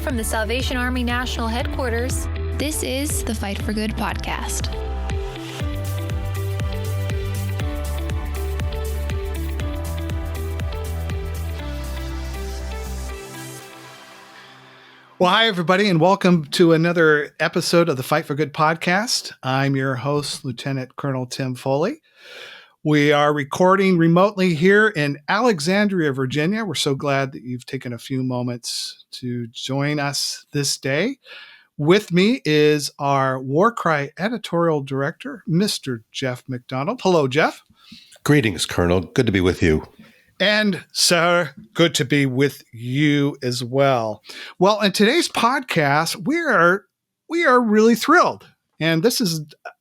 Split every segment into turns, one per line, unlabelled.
from the Salvation Army National Headquarters, this is the Fight for Good podcast.
Well, hi, everybody, and welcome to another episode of the Fight for Good podcast. I'm your host, Lieutenant Colonel Tim Foley. We are recording remotely here in Alexandria, Virginia. We're so glad that you've taken a few moments to join us this day. With me is our War Cry Editorial Director, Mr. Jeff McDonald. Hello, Jeff.
Greetings, Colonel. Good to be with you.
And sir, good to be with you as well. Well, in today's podcast, we are really thrilled. And this is,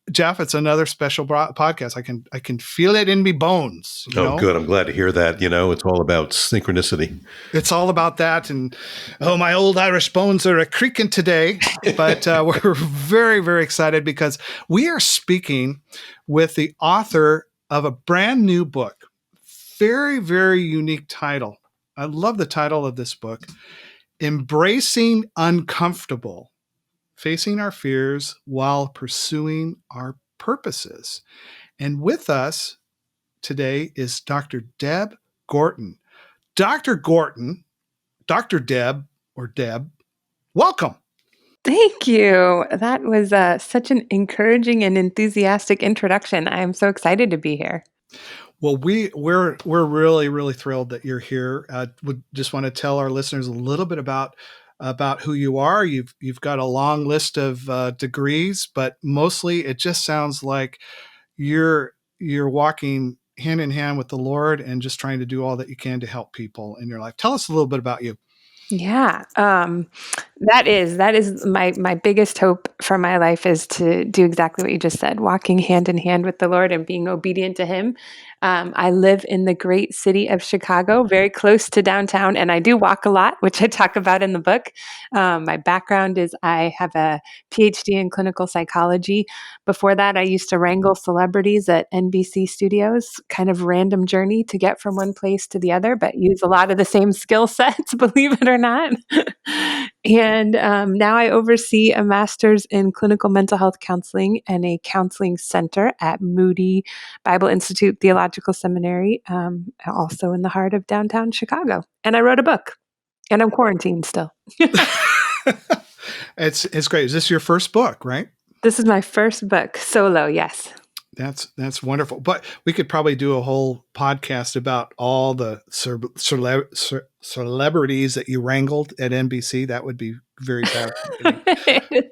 Jeff, it's another special podcast. I can feel it in me bones.
Good. I'm glad to hear that. It's all about synchronicity.
It's all about that. And my old Irish bones are a creaking today. But we're very, very excited because we are speaking with the author of a brand new book. Very, very unique title. I love the title of this book, Embracing Uncomfortable, Facing Our Fears While Pursuing Our Purposes. And with us today is Dr. Deb Gorton. Dr. Gorton, Dr. Deb, or Deb, welcome.
Thank you. That was such an encouraging and enthusiastic introduction. I am so excited to be here.
Well, we're really, really thrilled that you're here. We just want to tell our listeners a little bit about who you are. You've got a long list of degrees, but mostly it just sounds like you're walking hand in hand with the Lord and just trying to do all that you can to help people in your life. Tell us a little bit about you.
Yeah, that is my biggest hope for my life is to do exactly what you just said, walking hand in hand with the Lord and being obedient to Him. I live in the great city of Chicago, very close to downtown, and I do walk a lot, which I talk about in the book. My background is I have a PhD in clinical psychology. Before that, I used to wrangle celebrities at NBC studios, kind of random journey to get from one place to the other, but use a lot of the same skill sets, believe it or not. And now I oversee a master's in clinical mental health counseling and a counseling center at Moody Bible Institute Theological Seminary, also in the heart of downtown Chicago. And I wrote a book, and I'm quarantined still.
It's great. Is this your first book, right?
This is my first book, solo, yes.
That's wonderful. But we could probably do a whole podcast about all the celebrities that you wrangled at NBC. That would be very fascinating.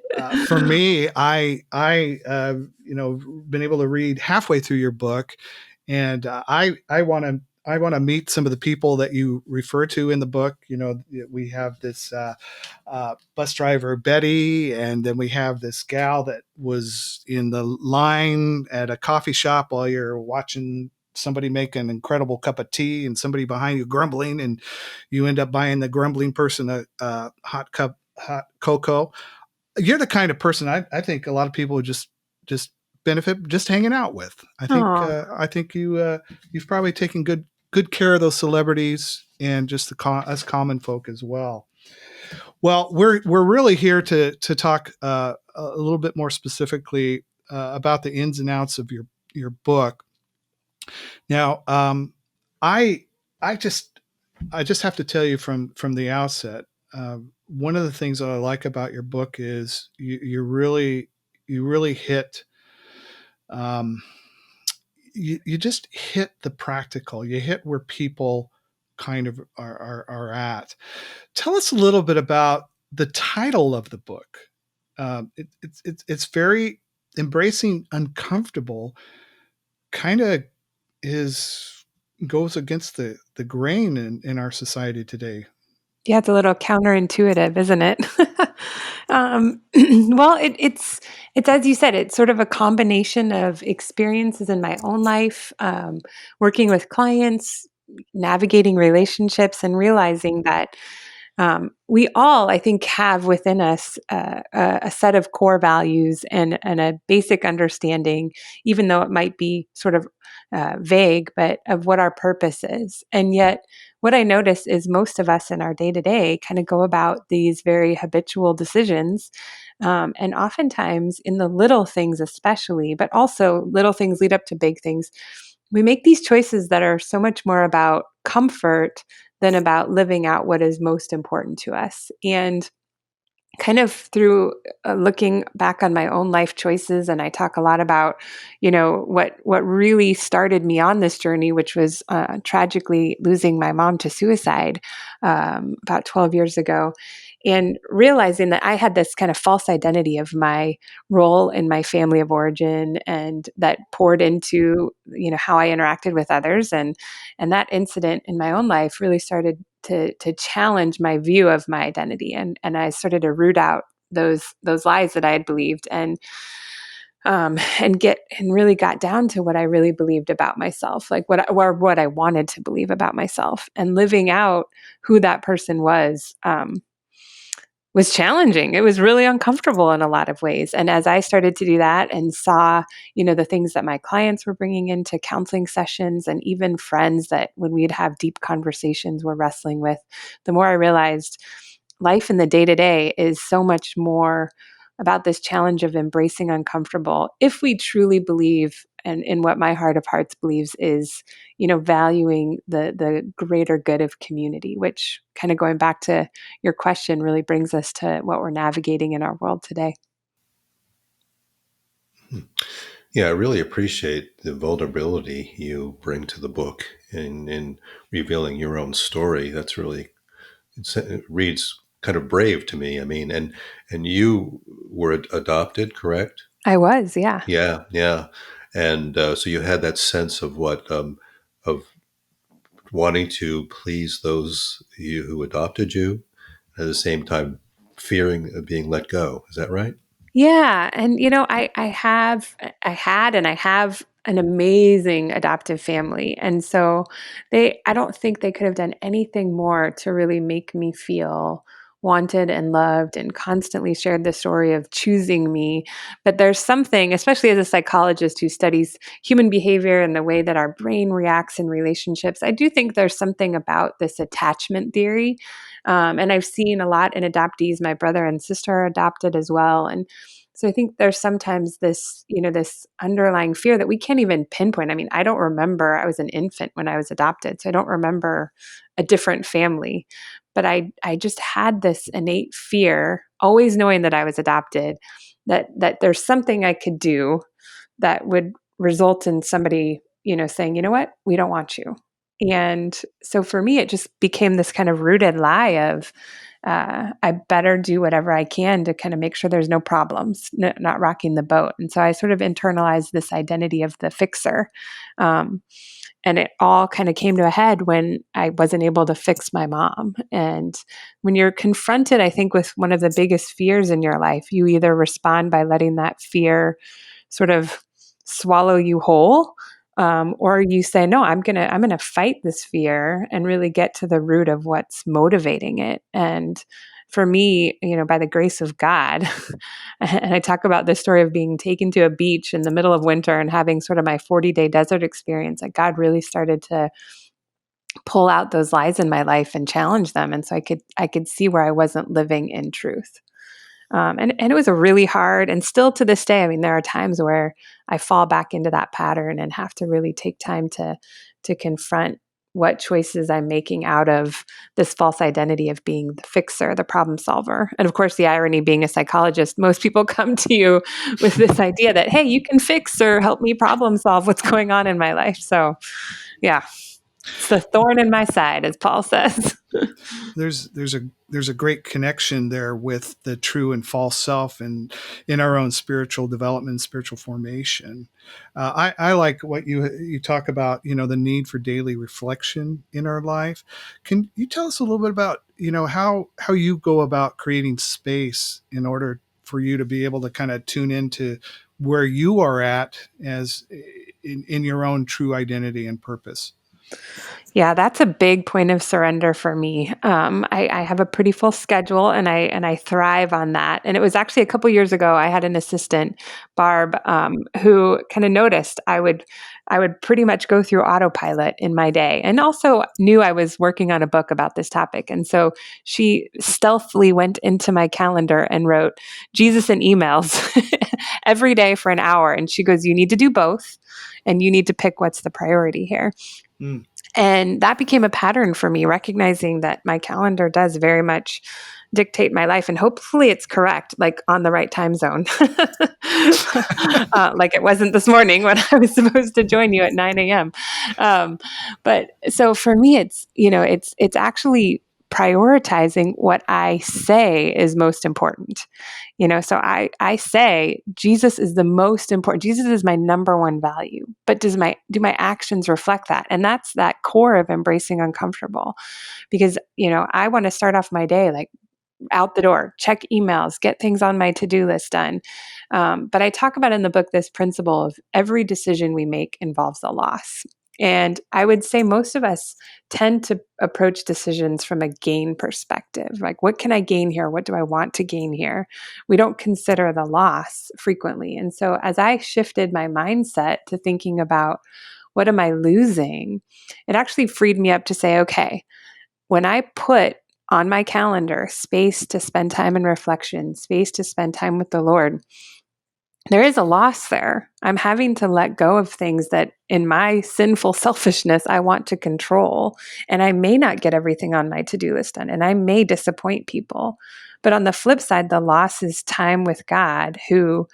For me, I been able to read halfway through your book, and I want to meet some of the people that you refer to in the book. We have this bus driver, Betty, and then we have this gal that was in the line at a coffee shop while you're watching somebody make an incredible cup of tea and somebody behind you grumbling, and you end up buying the grumbling person a hot cocoa. You're the kind of person I think a lot of people would just benefit just hanging out with. I think you've probably taken good care of those celebrities and just us common folk as well. Well, we're really here to talk a little bit more specifically about the ins and outs of your book. Now, I just have to tell you from the outset, one of the things that I like about your book is you really hit. You just hit the practical. You hit where people kind of are at. Tell us a little bit about the title of the book. It's very embracing uncomfortable. Kind of goes against the grain in our society today.
Yeah, it's a little counterintuitive, isn't it? Well, it's as you said, it's sort of a combination of experiences in my own life, working with clients, navigating relationships, and realizing that we all, I think, have within us a set of core values and a basic understanding, even though it might be sort of vague, but of what our purpose is. And yet, what I notice is most of us in our day to day kind of go about these very habitual decisions. And oftentimes, in the little things, especially, but also little things lead up to big things, we make these choices that are so much more about comfort than about living out what is most important to us. And kind of through looking back on my own life choices, and I talk a lot about, what really started me on this journey, which was tragically losing my mom to suicide about 12 years ago, and realizing that I had this kind of false identity of my role in my family of origin, and that poured into how I interacted with others, and that incident in my own life really started to challenge my view of my identity, and I started to root out those lies that I had believed, and really got down to what I really believed about myself, like what I wanted to believe about myself, and living out who that person was challenging. It was really uncomfortable in a lot of ways. And as I started to do that and saw, the things that my clients were bringing into counseling sessions, and even friends that when we'd have deep conversations were wrestling with, the more I realized life in the day to day is so much more about this challenge of embracing uncomfortable if we truly believe, and in what my heart of hearts believes is, valuing the greater good of community, which, kind of going back to your question, really brings us to what we're navigating in our world today.
Yeah, I really appreciate the vulnerability you bring to the book in revealing your own story. That's really, it reads kind of brave to me. I mean, and you were adopted, correct?
I was, yeah.
Yeah, yeah. And so you had that sense of of wanting to please those you who adopted you, at the same time fearing of being let go. Is that right?
Yeah, and I have an amazing adoptive family, and so I don't think they could have done anything more to really make me feel wanted and loved, and constantly shared the story of choosing me. But there's something, especially as a psychologist who studies human behavior and the way that our brain reacts in relationships, I do think there's something about this attachment theory. And I've seen a lot in adoptees. My brother and sister are adopted as well, and so I think there's sometimes this underlying fear that we can't even pinpoint. I mean, I don't remember, I was an infant when I was adopted, so I don't remember a different family. But I just had this innate fear, always knowing that I was adopted, that there's something I could do that would result in somebody, saying, you know what, we don't want you. And so for me, it just became this kind of rooted lie of, I better do whatever I can to kind of make sure there's no problems, not rocking the boat. And so I sort of internalized this identity of the fixer. Um, and it all kind of came to a head when I wasn't able to fix my mom. And when you're confronted, I think, with one of the biggest fears in your life, you either respond by letting that fear sort of swallow you whole, or you say, no, I'm gonna fight this fear and really get to the root of what's motivating it. And for me, by the grace of God, and I talk about this story of being taken to a beach in the middle of winter and having sort of my 40-day desert experience, like God really started to pull out those lies in my life and challenge them. And so I could see where I wasn't living in truth. And it was a really hard, and still to this day, I mean, there are times where I fall back into that pattern and have to really take time to confront what choices I'm making out of this false identity of being the fixer, the problem solver. And of course, the irony, being a psychologist, most people come to you with this idea that, hey, you can fix or help me problem solve what's going on in my life. So yeah, it's the thorn in my side, as Paul says.
There's a great connection there with the true and false self, and in our own spiritual development, spiritual formation. I like what you talk about, the need for daily reflection in our life. Can you tell us a little bit about, how you go about creating space in order for you to be able to kind of tune into where you are at as in your own true identity and purpose?
Yeah, that's a big point of surrender for me. I have a pretty full schedule, and I thrive on that. And it was actually a couple years ago. I had an assistant, Barb, who kind of noticed I would pretty much go through autopilot in my day, and also knew I was working on a book about this topic. And so she stealthily went into my calendar and wrote Jesus in emails every day for an hour. And she goes, "You need to do both, and you need to pick what's the priority here."
Mm.
And that became a pattern for me, recognizing that my calendar does very much dictate my life. And hopefully it's correct, like on the right time zone. Like it wasn't this morning when I was supposed to join you at 9 a.m. But so for me, it's actually prioritizing what I say is most important. So I say Jesus is the most important. Jesus is my number one value. But do my actions reflect that? And that's that core of embracing uncomfortable, because I want to start off my day like out the door, check emails, get things on my to-do list done. But I talk about in the book this principle of every decision we make involves a loss. And I would say most of us tend to approach decisions from a gain perspective. Like, what can I gain here? What do I want to gain here? We don't consider the loss frequently. And so as I shifted my mindset to thinking about what am I losing, it actually freed me up to say, okay, when I put on my calendar space to spend time in reflection, space to spend time with the Lord, there is a loss there. I'm having to let go of things that in my sinful selfishness, I want to control. And I may not get everything on my to-do list done, and I may disappoint people. But on the flip side, the loss is time with God, who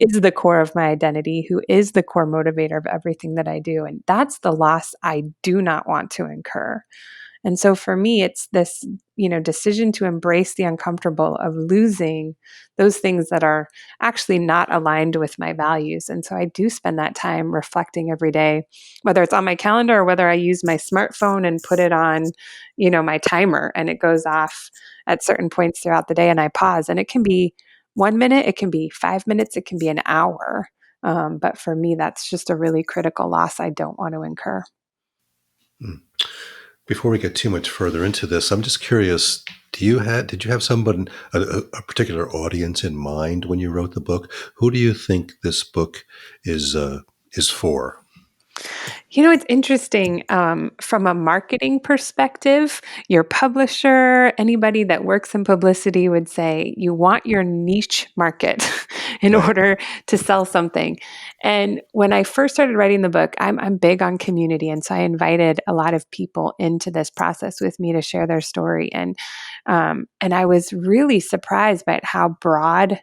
is the core of my identity, who is the core motivator of everything that I do. And that's the loss I do not want to incur. And so for me, it's this, decision to embrace the uncomfortable of losing those things that are actually not aligned with my values. And so I do spend that time reflecting every day, whether it's on my calendar or whether I use my smartphone and put it on, my timer, and it goes off at certain points throughout the day, and I pause, and it can be 1 minute, it can be 5 minutes, it can be an hour. But for me, that's just a really critical loss I don't want to incur.
Hmm. Before we get too much further into this, I'm just curious, did you have someone, a particular audience in mind when you wrote the book? Who do you think this book is for?
It's interesting. From a marketing perspective, your publisher, anybody that works in publicity would say you want your niche market in
Right.
order to sell something. And when I first started writing the book, I'm big on community. And so I invited a lot of people into this process with me to share their story. And I was really surprised by how broad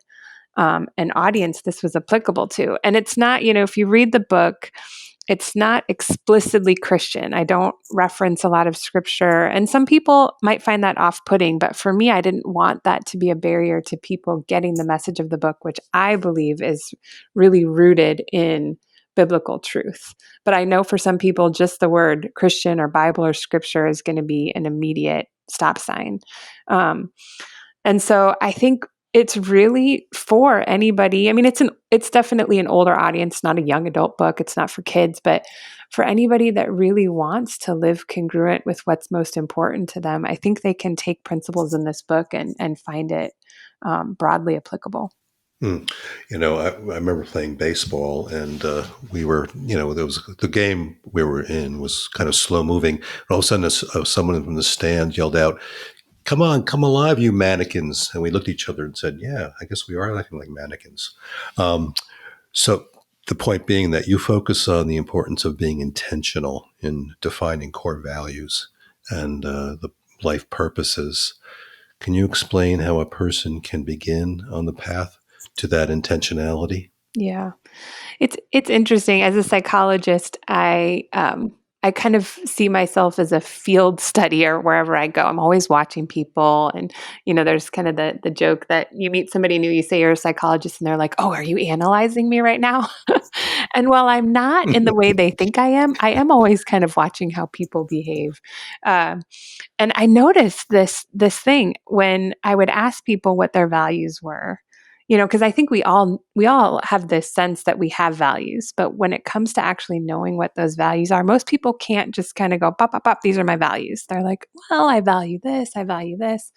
an audience this was applicable to. And it's not, if you read the book, it's not explicitly Christian. I don't reference a lot of scripture. And some people might find that off-putting, but for me, I didn't want that to be a barrier to people getting the message of the book, which I believe is really rooted in biblical truth. But I know for some people, just the word Christian or Bible or scripture is going to be an immediate stop sign. And so I think it's really for anybody. I mean, it's definitely an older audience, not a young adult book. It's not for kids, but for anybody that really wants to live congruent with what's most important to them, I think they can take principles in this book and find it broadly applicable.
Hmm. I remember playing baseball, and we were, there was the game we were in was kind of slow moving. And all of a sudden, someone from the stand yelled out, "Come on, come alive, you mannequins." And we looked at each other and said, yeah, I guess we are acting like mannequins. So the point being that you focus on the importance of being intentional in defining core values and the life purposes. Can you explain how a person can begin on the path to that intentionality?
Yeah. It's interesting. As a psychologist, I kind of see myself as a field studier wherever I go. I'm always watching people, and there's kind of the joke that you meet somebody new, you say you're a psychologist, and they're like, "Oh, are you analyzing me right now?" And while I'm not in the way they think I am always kind of watching how people behave. And I noticed this thing when I would ask people what their values were. Because I think we all have this sense that we have values, but when it comes to actually knowing what those values are, most people can't just kind of go, pop, pop, pop, these are my values. They're like, well, I value this, I value this.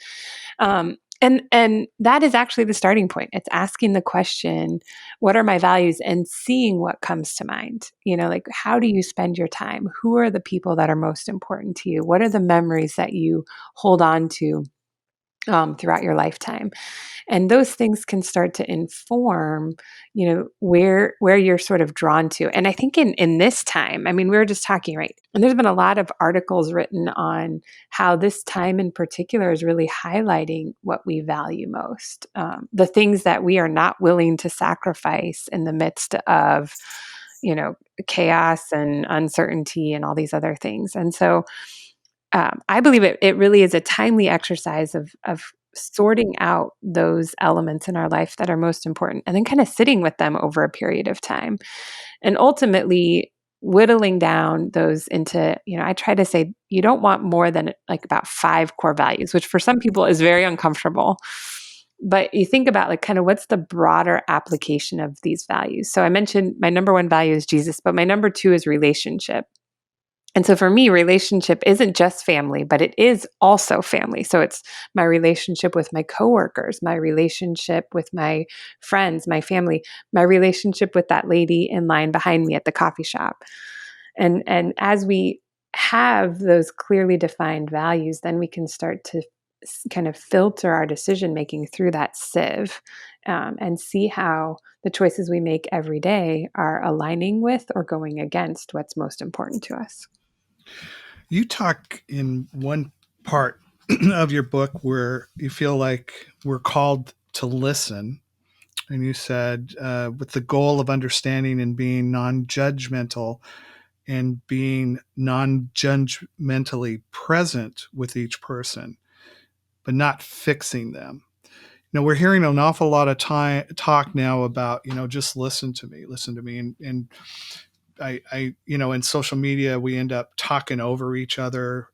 And that is actually the starting point. It's asking the question, what are my values, and seeing what comes to mind. Like, how do you spend your time? Who are the people that are most important to you? What are the memories that you hold on to throughout your lifetime? And those things can start to inform, where you're sort of drawn to. And I think in this time, I mean, we were just talking, right? And there's been a lot of articles written on how this time in particular is really highlighting what we value most, the things that we are not willing to sacrifice in the midst of, chaos and uncertainty and all these other things. And so I believe it really is a timely exercise of sorting out those elements in our life that are most important, and then kind of sitting with them over a period of time, and ultimately whittling down those into, I try to say you don't want more than like about 5 core values, which for some people is very uncomfortable. But you think about like kind of what's the broader application of these values. So I mentioned my number 1 value is Jesus, but my number 2 is relationship. And so for me, relationship isn't just family, but it is also family. So it's my relationship with my coworkers, my relationship with my friends, my family, my relationship with that lady in line behind me at the coffee shop. And as we have those clearly defined values, then we can start to kind of filter our decision making through that sieve, and see how the choices we make every day are aligning with or going against what's most important to us.
You talk in one part of your book where you feel like we're called to listen. And you said, with the goal of understanding and being non-judgmental and being non-judgmentally present with each person, but not fixing them. We're hearing an awful lot of talk now about, just listen to me. And I in social media, we end up talking over each other.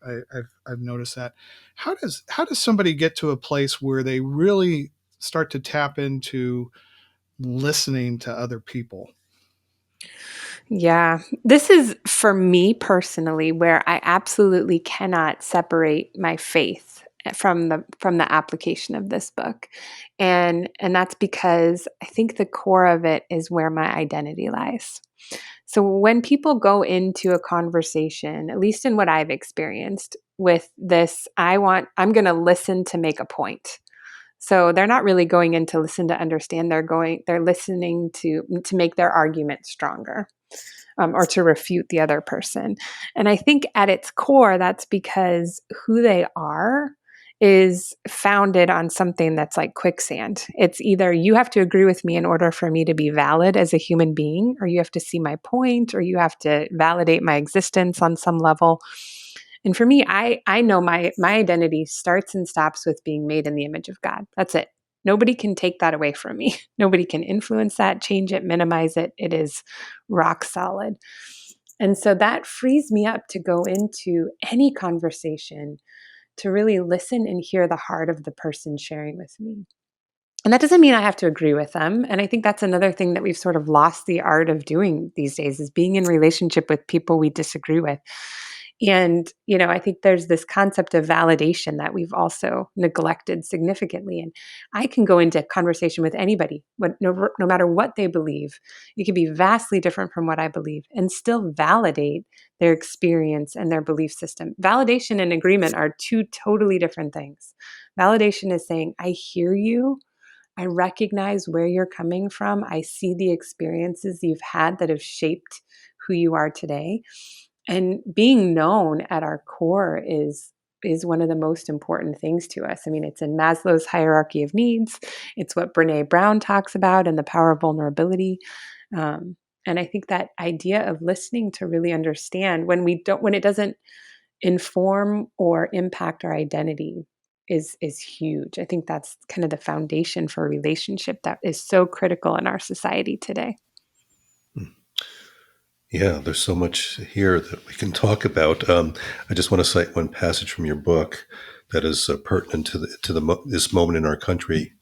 I've noticed that. How does somebody get to a place where they really start to tap into listening to other people?
Yeah, this is for me personally where I absolutely cannot separate my faith from the application of this book. And that's because I think the core of it is where my identity lies. So when people go into a conversation, at least in what I've experienced with this, I'm going to listen to make a point. So they're not really going in to listen to understand. They're listening to make their argument stronger, or to refute the other person. And I think at its core, that's because who they are is founded on something that's like quicksand. It's either you have to agree with me in order for me to be valid as a human being, or you have to see my point, or you have to validate my existence on some level. And for me, I know my identity starts and stops with being made in the image of God. That's it. Nobody can take that away from me. Nobody can influence that, change it, minimize it. It is rock solid. And so that frees me up to go into any conversation to really listen and hear the heart of the person sharing with me. And that doesn't mean I have to agree with them. And I think that's another thing that we've sort of lost the art of doing these days, is being in relationship with people we disagree with. And, I think there's this concept of validation that we've also neglected significantly. And I can go into conversation with anybody, no matter what they believe. It can be vastly different from what I believe, and still validate their experience and their belief system. Validation and agreement are 2 totally different things. Validation is saying, I hear you. I recognize where you're coming from. I see the experiences you've had that have shaped who you are today. And being known at our core is one of the most important things to us. I mean, it's in Maslow's hierarchy of needs. It's what Brene Brown talks about in The Power of Vulnerability. And I think that idea of listening to really understand when it doesn't inform or impact our identity is huge. I think that's kind of the foundation for a relationship that is so critical in our society today.
Yeah, there's so much here that we can talk about. I just want to cite one passage from your book that is pertinent to this moment in our country.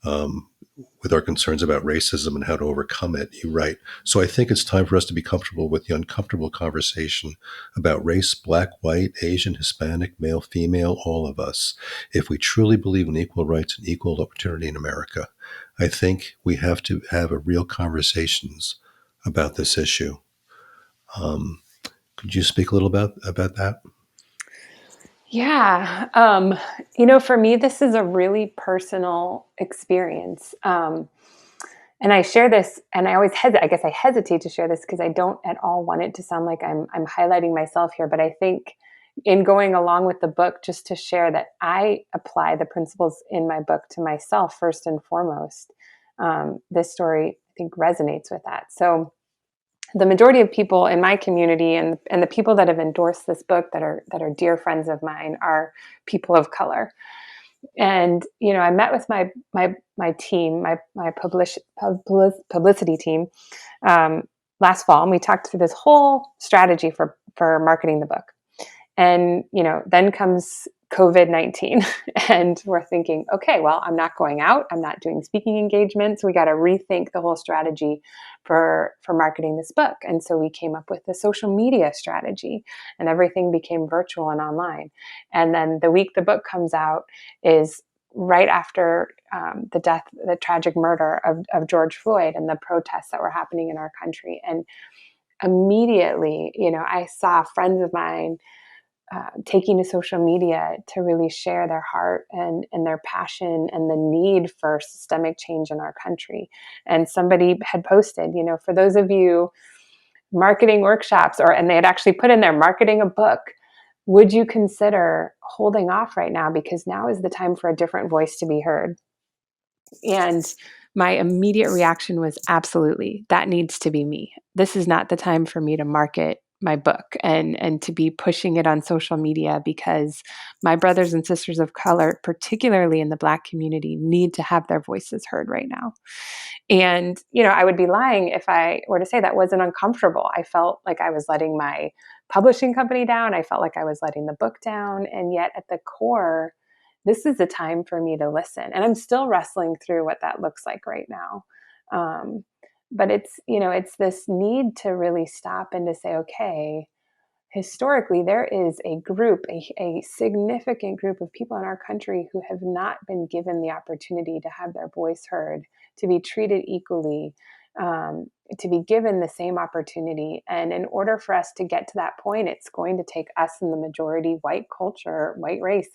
with our concerns about racism and how to overcome it. You write, so I think it's time for us to be comfortable with the uncomfortable conversation about race, black, white, Asian, Hispanic, male, female, all of us. If we truly believe in equal rights and equal opportunity in America, I think we have to have a real conversations about this issue. Could you speak a little about that?
Yeah. For me, this is a really personal experience. And I share this, and I always I guess I hesitate to share this because I don't at all want it to sound like I'm highlighting myself here. But I think in going along with the book, just to share that I apply the principles in my book to myself first and foremost. This story, I think, resonates with that. So the majority of people in my community and the people that have endorsed this book that are dear friends of mine are people of color. And I met with my team, my publicity team, last fall, and we talked through this whole strategy for marketing the book. And then comes COVID-19, and we're thinking, okay, well, I'm not going out, I'm not doing speaking engagements. We got to rethink the whole strategy for marketing this book. And so we came up with the social media strategy, and everything became virtual and online. And then the week the book comes out is right after the tragic murder of George Floyd and the protests that were happening in our country. And immediately, I saw friends of mine taking to social media to really share their heart and their passion and the need for systemic change in our country. And somebody had posted, for those of you marketing workshops, and they had actually put in there marketing a book, would you consider holding off right now, because now is the time for a different voice to be heard? And my immediate reaction was, absolutely, that needs to be me. This is not the time for me to market my book and to be pushing it on social media, because my brothers and sisters of color, particularly in the Black community, need to have their voices heard right now. And, I would be lying if I were to say that wasn't uncomfortable. I felt like I was letting my publishing company down. I felt like I was letting the book down. And yet at the core, this is a time for me to listen. And I'm still wrestling through what that looks like right now. But it's this need to really stop and to say, okay, historically, there is a group, a significant group of people in our country who have not been given the opportunity to have their voice heard, to be treated equally, to be given the same opportunity. And in order for us to get to that point, it's going to take us in the majority white culture, white race,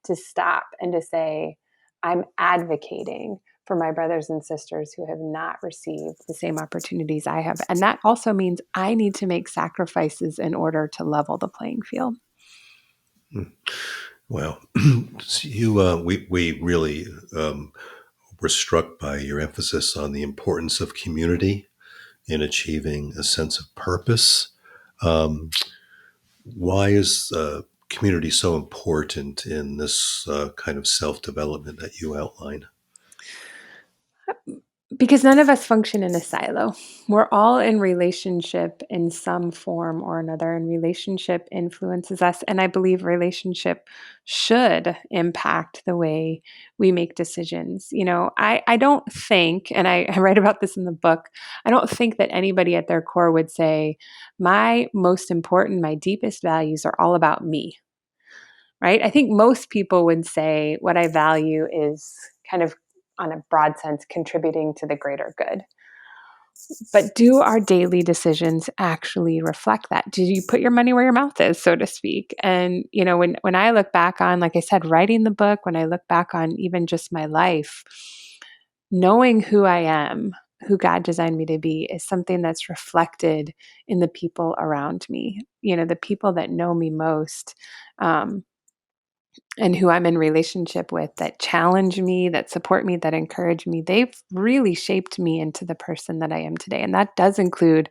to stop and to say, I'm advocating for my brothers and sisters who have not received the same opportunities I have. And that also means I need to make sacrifices in order to level the playing field.
Well, we really were struck by your emphasis on the importance of community in achieving a sense of purpose. Why is community so important in this kind of self-development that you outline?
Because none of us function in a silo. We're all in relationship in some form or another, and relationship influences us. And I believe relationship should impact the way we make decisions. I don't think, and I write about this in the book, I don't think that anybody at their core would say, my most important, my deepest values are all about me. Right? I think most people would say what I value is kind of, on a broad sense, contributing to the greater good. But do our daily decisions actually reflect that? Do you put your money where your mouth is, so to speak? And, when I look back on, like I said, writing the book, when I look back on even just my life, knowing who I am, who God designed me to be, is something that's reflected in the people around me, the people that know me most. And who I'm in relationship with, that challenge me, that support me, that encourage me, they've really shaped me into the person that I am today. And that does include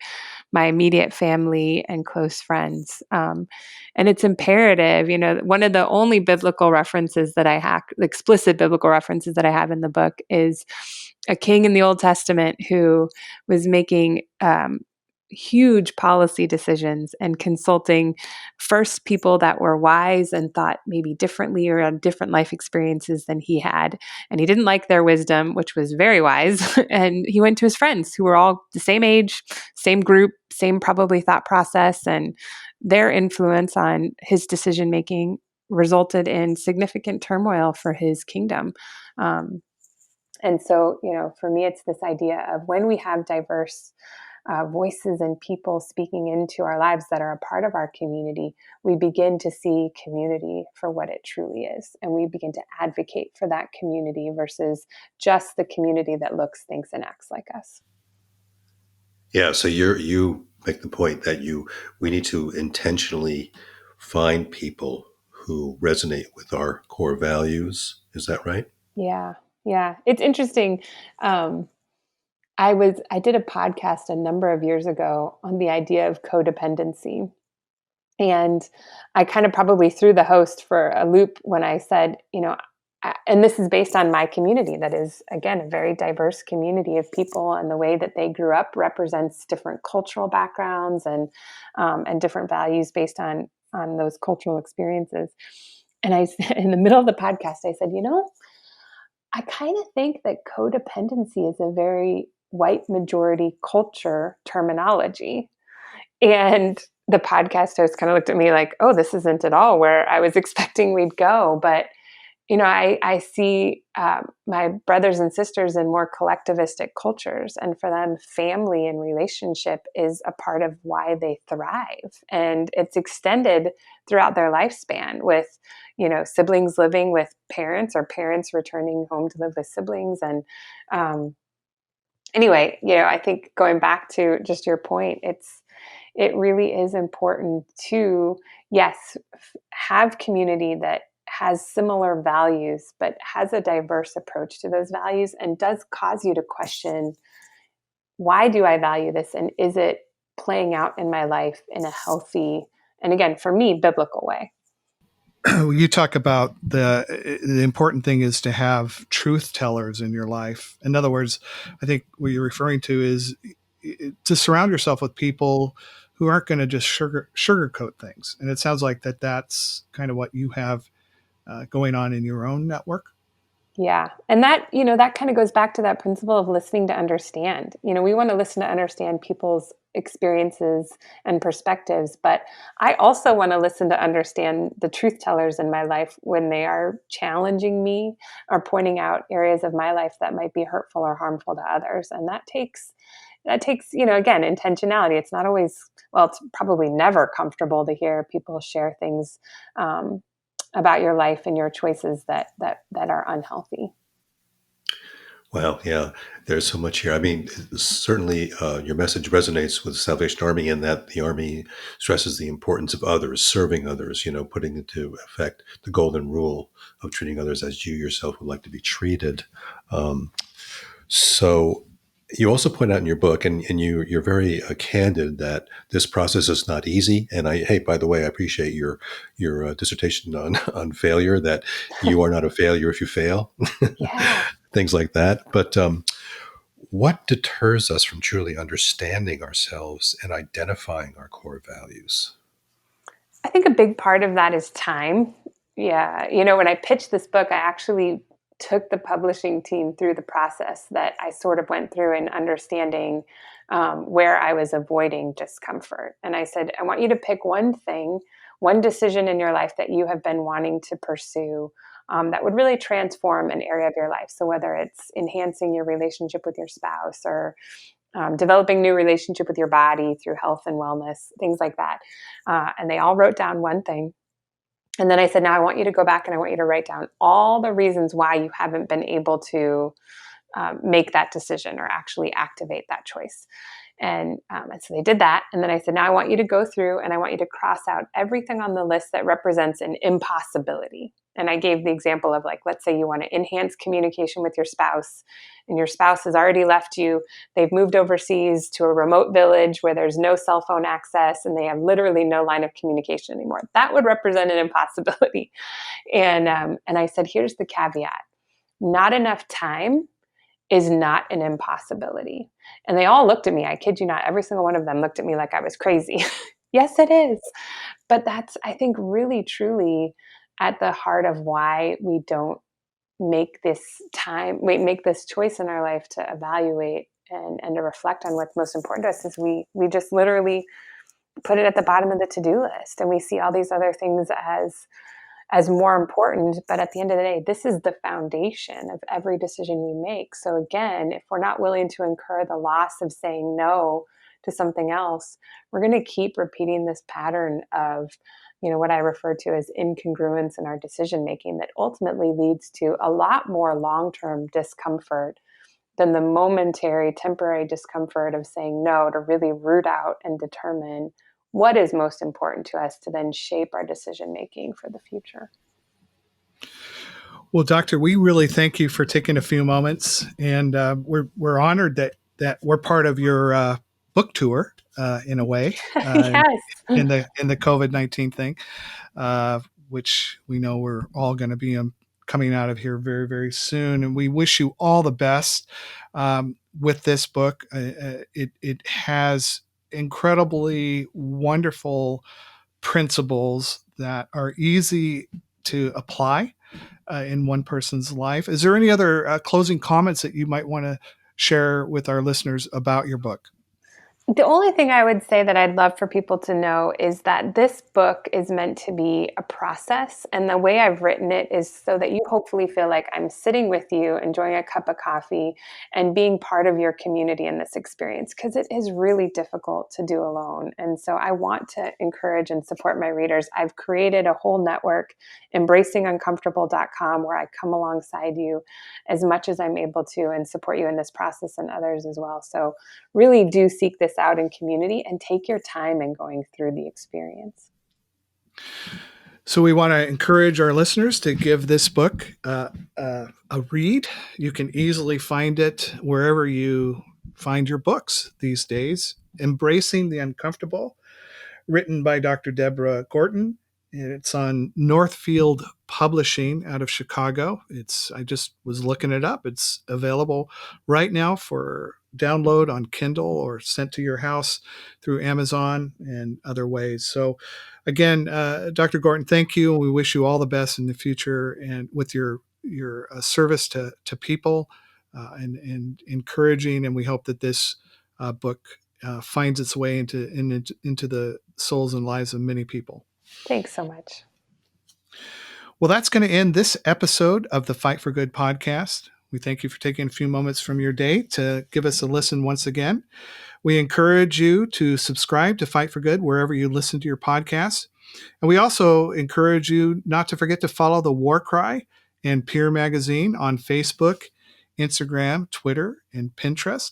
my immediate family and close friends. And it's imperative, one of the only biblical references that I have, explicit biblical references that I have in the book, is a king in the Old Testament who was making huge policy decisions and consulting first people that were wise and thought maybe differently or had different life experiences than he had. And he didn't like their wisdom, which was very wise. And he went to his friends who were all the same age, same group, same probably thought process. And their influence on his decision making resulted in significant turmoil for his kingdom. And so, for me, it's this idea of when we have diverse voices and people speaking into our lives that are a part of our community, we begin to see community for what it truly is. And we begin to advocate for that community versus just the community that looks, thinks, and acts like us.
Yeah, so you make the point that we need to intentionally find people who resonate with our core values. Is that right?
Yeah. It's interesting. I did a podcast a number of years ago on the idea of codependency. And I kind of probably threw the host for a loop when I said, and this is based on my community that is, again, a very diverse community of people, and the way that they grew up represents different cultural backgrounds and different values based on those cultural experiences. And in the middle of the podcast, I said, I kind of think that codependency is a very white majority culture terminology. And the podcast host kind of looked at me like, oh, this isn't at all where I was expecting we'd go. But, I see my brothers and sisters in more collectivistic cultures. And for them, family and relationship is a part of why they thrive. And it's extended throughout their lifespan with, siblings living with parents or parents returning home to live with siblings. And anyway, I think going back to just your point, it really is important to, yes, have community that has similar values, but has a diverse approach to those values and does cause you to question, why do I value this? And is it playing out in my life in a healthy, and again, for me, biblical way?
You talk about the important thing is to have truth tellers in your life. In other words, I think what you're referring to is to surround yourself with people who aren't going to just sugarcoat things. And it sounds like that's kind of what you have going on in your own network.
Yeah. And that, that kind of goes back to that principle of listening to understand. We want to listen to understand people's experiences and perspectives, but I also want to listen to understand the truth tellers in my life when they are challenging me or pointing out areas of my life that might be hurtful or harmful to others. And that takes, again, intentionality. It's not always, it's probably never comfortable to hear people share things about your life and your choices that are unhealthy.
Well, yeah, there's so much here. I mean, certainly your message resonates with the Salvation Army in that the Army stresses the importance of others, serving others, putting into effect the golden rule of treating others as you yourself would like to be treated. So you also point out in your book, and you're very candid, that this process is not easy. And hey, by the way, I appreciate your dissertation on failure, that you are not a failure if you fail,
Yeah.
things like that. But what deters us from truly understanding ourselves and identifying our core values?
I think a big part of that is time. Yeah. When I pitched this book, I actually took the publishing team through the process that I sort of went through in understanding where I was avoiding discomfort. And I said, I want you to pick one thing, one decision in your life that you have been wanting to pursue that would really transform an area of your life. So whether it's enhancing your relationship with your spouse or developing new relationship with your body through health and wellness, things like that. And they all wrote down one thing. And then I said, now I want you to go back and I want you to write down all the reasons why you haven't been able to make that decision or actually activate that choice. And so they did that. And then I said, now I want you to go through and I want you to cross out everything on the list that represents an impossibility. And I gave the example of, like, let's say you want to enhance communication with your spouse and your spouse has already left you. They've moved overseas to a remote village where there's no cell phone access and they have literally no line of communication anymore. That would represent an impossibility. And I said, here's the caveat. Not enough time is not an impossibility. And they all looked at me. I kid you not. Every single one of them looked at me like I was crazy. Yes, it is. But that's, I think, really, truly at the heart of why we don't make this choice in our life to evaluate and to reflect on what's most important to us, is we just literally put it at the bottom of the to-do list, and we see all these other things as more important. But at the end of the day, this is the foundation of every decision we make. So again, if we're not willing to incur the loss of saying no to something else, we're going to keep repeating this pattern of, what I refer to as incongruence in our decision making, that ultimately leads to a lot more long-term discomfort than the momentary, temporary discomfort of saying no, to really root out and determine what is most important to us to then shape our decision making for the future.
Well, Doctor, we really thank you for taking a few moments, and we're honored that we're part of your book tour in a way.
Yes.
In the COVID-19 thing, which we know we're all going to be coming out of here very, very soon, and we wish you all the best with this book. It has incredibly wonderful principles that are easy to apply in one person's life. Is there any other closing comments that you might want to share with our listeners about your book?
The only thing I would say that I'd love for people to know is that this book is meant to be a process. And the way I've written it is so that you hopefully feel like I'm sitting with you, enjoying a cup of coffee, and being part of your community in this experience, because it is really difficult to do alone. And so I want to encourage and support my readers. I've created a whole network, embracinguncomfortable.com, where I come alongside you as much as I'm able to and support you in this process, and others as well. So really do seek this out in community and take your time in going through the experience.
So we want to encourage our listeners to give this book a read. You can easily find it wherever you find your books these days. Embracing the Uncomfortable, written by Dr. Deborah Gorton. And it's on Northfield Publishing out of Chicago. I just was looking it up. It's available right now for download on Kindle or sent to your house through Amazon and other ways. So again, Dr. Gorton, thank you. We wish you all the best in the future, and with your service to people and encouraging. And we hope that this book finds its way into the souls and lives of many people.
Thanks so much.
Well, that's going to end this episode of the Fight for Good podcast. We thank you for taking a few moments from your day to give us a listen once again. We encourage you to subscribe to Fight for Good wherever you listen to your podcasts. And we also encourage you not to forget to follow The War Cry and Peer Magazine on Facebook, Instagram, Twitter, and Pinterest.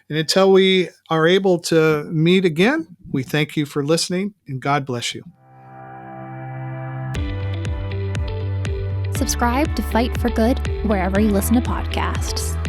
And until we are able to meet again, we thank you for listening, and God bless you.
Subscribe to Fight for Good wherever you listen to podcasts.